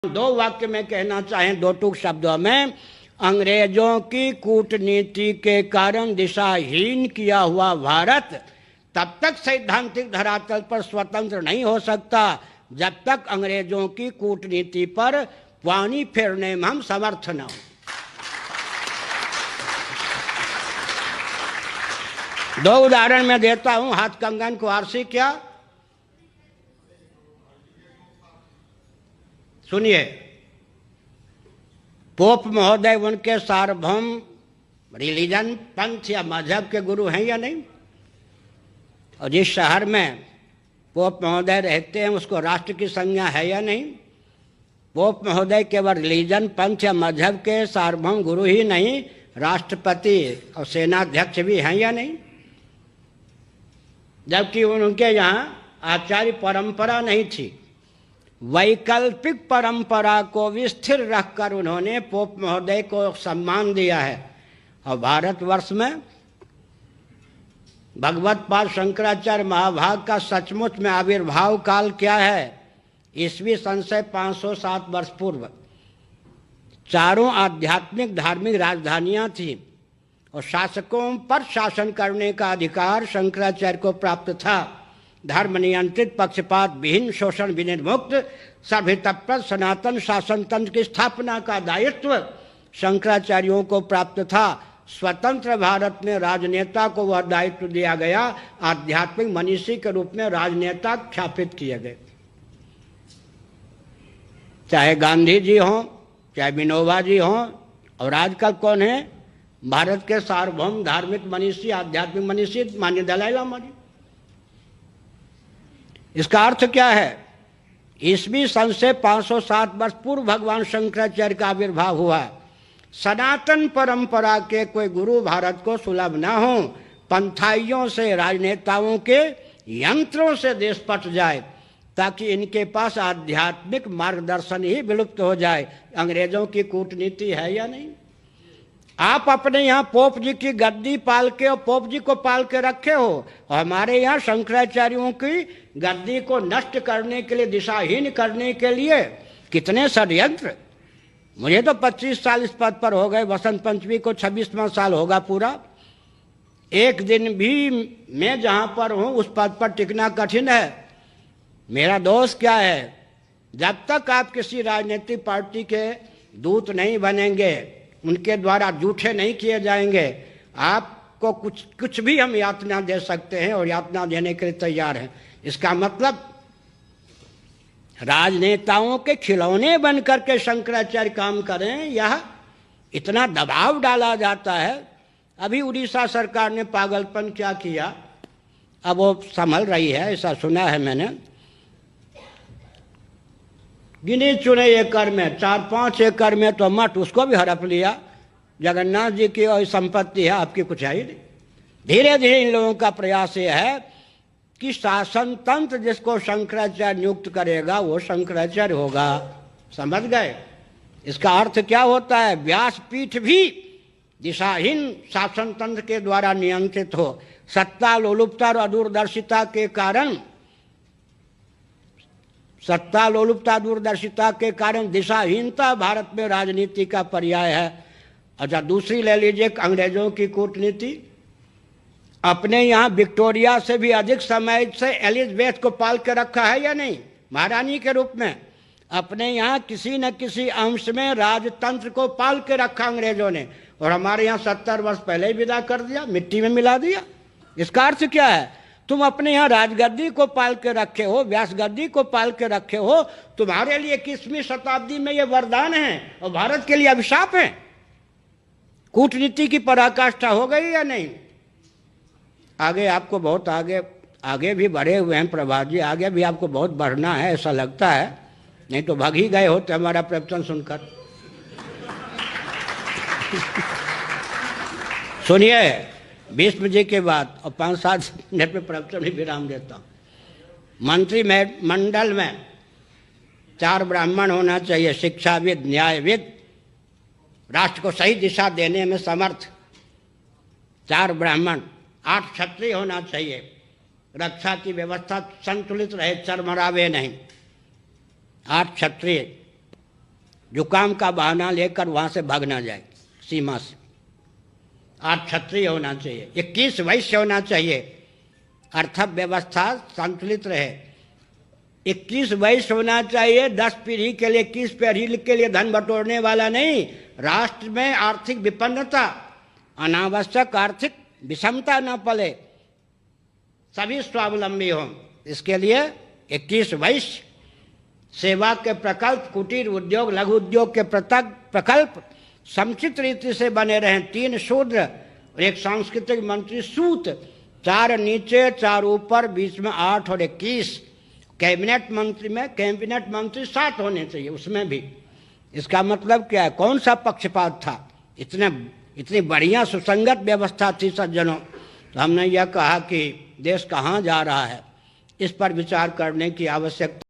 दो वाक्य में कहना चाहें, दो टूक शब्दों में, अंग्रेजों की कूटनीति के कारण दिशाहीन किया हुआ भारत तब तक सैद्धांतिक धरातल पर स्वतंत्र नहीं हो सकता जब तक अंग्रेजों की कूटनीति पर पानी फेरने में हम समर्थ न हो। दो उदाहरण मैं देता हूं। हाथ कंगन को आरसी क्या, सुनिए, पोप महोदय उनके सार्वभौम रिलीजन, पंथ या मजहब के गुरु हैं या नहीं? और जिस शहर में पोप महोदय रहते हैं उसको राष्ट्र की संज्ञा है या नहीं? पोप महोदय केवल रिलीजन, पंथ या मजहब के सार्वभौम गुरु ही नहीं, राष्ट्रपति और सेनाध्यक्ष भी हैं या नहीं? जबकि उनके यहाँ आचार्य परंपरा नहीं थी, वैकल्पिक परंपरा को भी स्थिर रखकर उन्होंने पोप महोदय को सम्मान दिया है। और भारतवर्ष में भगवत पाद शंकराचार्य महाभाग का सचमुच में आविर्भाव काल क्या है? ईस्वी सन से 507 वर्ष पूर्व चारों आध्यात्मिक धार्मिक राजधानियां थीं और शासकों पर शासन करने का अधिकार शंकराचार्य को प्राप्त था। धर्म नियंत्रित, पक्षपात विहीन, शोषण विनिर्मुक्त, सर्वहितप्रद सनातन शासन तंत्र की स्थापना का दायित्व शंकराचार्यों को प्राप्त था। स्वतंत्र भारत में राजनेता को वह दायित्व दिया गया, आध्यात्मिक मनीषी के रूप में राजनेता स्थापित किए गए। चाहे गांधी जी हों, चाहे विनोबा जी हों, और आजकल कौन है भारत के सार्वभौम धार्मिक मनीषी, आध्यात्मिक मनीषी? माननीय दलाई लामा जी। इसका अर्थ क्या है? ईस्वी सन से 507 वर्ष पूर्व भगवान शंकराचार्य का आविर्भाव हुआ। सनातन परंपरा के कोई गुरु भारत को सुलभ न हो, पंथाइयों से, राजनेताओं के यंत्रों से देश पट जाए ताकि इनके पास आध्यात्मिक मार्गदर्शन ही विलुप्त हो जाए। अंग्रेजों की कूटनीति है या नहीं? आप अपने यहाँ पोप जी की गद्दी पाल के और पोप जी को पाल के रखे हो, और हमारे यहाँ शंकराचार्यों की गद्दी को नष्ट करने के लिए, दिशाहीन करने के लिए कितने षड्यंत्र। मुझे तो 25 साल इस पद पर हो गए, वसंत पंचमी को 26वां साल होगा पूरा। एक दिन भी मैं जहाँ पर हूँ उस पद पर टिकना कठिन है। मेरा दोष क्या है? जब तक आप किसी राजनीतिक पार्टी के दूत नहीं बनेंगे, उनके द्वारा जूठे नहीं किए जाएंगे, आपको कुछ भी हम यातना दे सकते हैं और यातना देने के लिए तैयार हैं। इसका मतलब राजनेताओं के खिलौने बनकर के शंकराचार्य काम करें, यह इतना दबाव डाला जाता है। अभी उड़ीसा सरकार ने पागलपन क्या किया, अब वो संभल रही है, ऐसा सुना है मैंने। गिने चुने एकड़ में, 4-5 एकड़ में तो मठ, उसको भी हड़प लिया। जगन्नाथ जी की और संपत्ति है, आपकी कुछ है ही नहीं। धीरे धीरे इन लोगों का प्रयास ये है कि शासन तंत्र जिसको शंकराचार्य नियुक्त करेगा वो शंकराचार्य होगा। समझ गए? इसका अर्थ क्या होता है? व्यासपीठ भी दिशाहीन शासन तंत्र के द्वारा नियंत्रित हो। सत्ता लोलुपता और दूरदर्शिता के कारण दिशाहीनता भारत में राजनीति का पर्याय है। अच्छा, दूसरी ले लीजिए, अंग्रेजों की कूटनीति। अपने यहाँ विक्टोरिया से भी अधिक समय से एलिजाबेथ को पाल के रखा है या नहीं, महारानी के रूप में? अपने यहाँ किसी न किसी अंश में राजतंत्र को पाल के रखा अंग्रेजों ने, और हमारे यहाँ 70 वर्ष पहले ही विदा कर दिया, मिट्टी में मिला दिया। इसका अर्थ क्या है? तुम अपने यहाँ राजगद्दी को पाल के रखे हो, व्यास गद्दी को पाल के रखे हो। तुम्हारे लिए 21वीं शताब्दी में ये वरदान है और भारत के लिए अभिशाप है। कूटनीति की पराकाष्ठा हो गई या नहीं? आगे आपको बहुत आगे भी बढ़े हुए हैं प्रभात जी, आगे भी आपको बहुत बढ़ना है ऐसा लगता है, नहीं तो भाग ही गए होते हमारा प्रवचन सुनकर। सुनिए, भीष्म जी के बाद और 5-7 मिनट में प्रवचन ही विराम देता हूँ। मंत्रिमंडल में 4 ब्राह्मण होना चाहिए, शिक्षाविद, न्यायविद, राष्ट्र को सही दिशा देने में समर्थ 4 ब्राह्मण, 8 क्षत्रिय होना चाहिए, रक्षा की व्यवस्था संतुलित रहे, चरमरावे नहीं। 8 क्षत्रिय, जुकाम का बहाना लेकर वहाँ से भाग ना जाए सीमा से। 8 क्षत्रिय होना चाहिए, 21 वैश्य होना चाहिए, अर्थव्यवस्था संतुलित रहे। 21 वैश्य होना चाहिए, 10 पीढ़ी के लिए, 21 पीढ़ी के लिए धन बटोरने वाला नहीं। राष्ट्र में आर्थिक विपन्नता, अनावश्यक आर्थिक विषमता न पले, सभी स्वावलंबी हों। इसके लिए 21 वैश्य, सेवा के प्रकल्प, कुटीर उद्योग, लघु उद्योग के प्रकल्प समुचित रीति से बने रहें। 3 शूद्र और 1 सांस्कृतिक मंत्री सूत, 4 नीचे 4 ऊपर, बीच में 8 और 21। कैबिनेट मंत्री में कैबिनेट मंत्री 7 होने चाहिए, उसमें भी। इसका मतलब क्या है? कौन सा पक्षपात था? इतनी बढ़िया सुसंगत व्यवस्था थी सज्जनों। तो हमने यह कहा कि देश कहाँ जा रहा है, इस पर विचार करने की आवश्यकता